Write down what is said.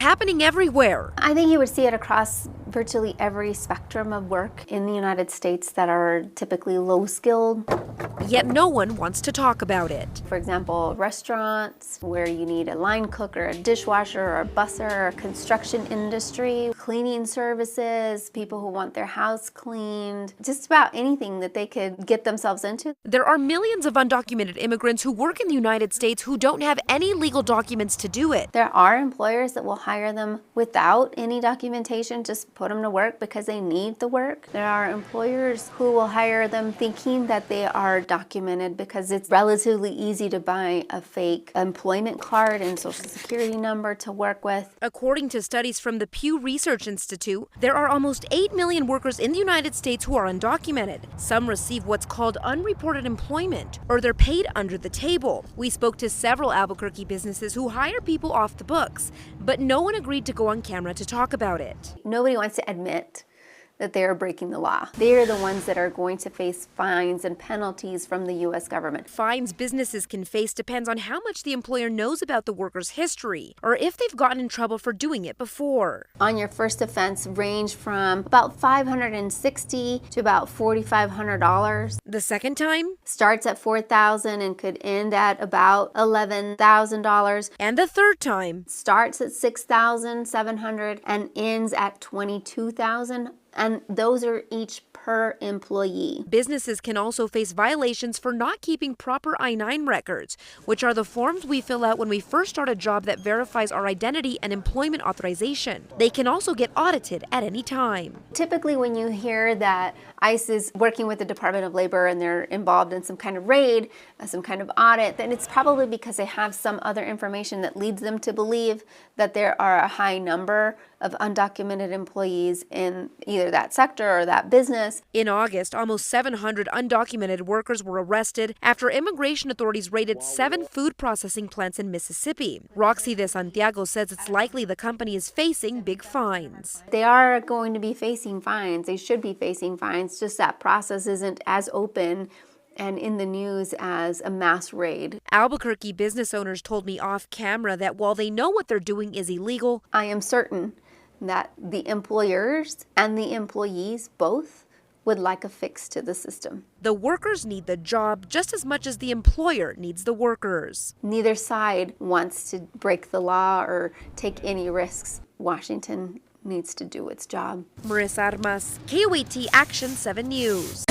happening everywhere. I think you would see it across virtually every spectrum of work in the United States that are typically low-skilled. Yet no one wants to talk about it. For example, restaurants where you need a line cook or a dishwasher or a busser, or construction industry, cleaning services, people who want their house cleaned, just about anything that they could get themselves into. There are millions of undocumented immigrants who work in the United States who don't have any legal documents to do it. There are employers that will hire them without any documentation, just put them to work because they need the work. There are employers who will hire them thinking that they are documented because it's relatively easy to buy a fake employment card and social security number to work with. According to studies from the Pew Research Institute, there are almost 8 million workers in the United States who are undocumented. Some receive what's called unreported employment, or they're paid under the table. We spoke to several Albuquerque businesses who hire people off the books, but no one agreed to go on camera to talk about it. Nobody wants to admit that they are breaking the law. They are the ones that are going to face fines and penalties from the U.S. government. Fines businesses can face depends on how much the employer knows about the worker's history, or if they've gotten in trouble for doing it before. On your first offense range from about $560 to about $4,500. The second time? Starts at $4,000 and could end at about $11,000. And the third time? Starts at $6,700 and ends at $22,000. And those are each per employee. Businesses can also face violations for not keeping proper I-9 records, which are the forms we fill out when we first start a job that verifies our identity and employment authorization. They can also get audited at any time. Typically when you hear that ICE is working with the Department of Labor and they're involved in some kind of raid, some kind of audit, then it's probably because they have some other information that leads them to believe that there are a high number of undocumented employees in either that sector or that business. In August, almost 700 undocumented workers were arrested after immigration authorities raided 7 food processing plants in Mississippi. Roxy de Santiago says it's likely the company is facing big fines. They are going to be facing fines. They should be facing fines, just that process isn't as open and in the news as a mass raid. Albuquerque business owners told me off camera that while they know what they're doing is illegal, I am certain that the employers and the employees both would like a fix to the system. The workers need the job just as much as the employer needs the workers. Neither side wants to break the law or take any risks. Washington needs to do its job. Marissa Armas, KOAT Action 7 News.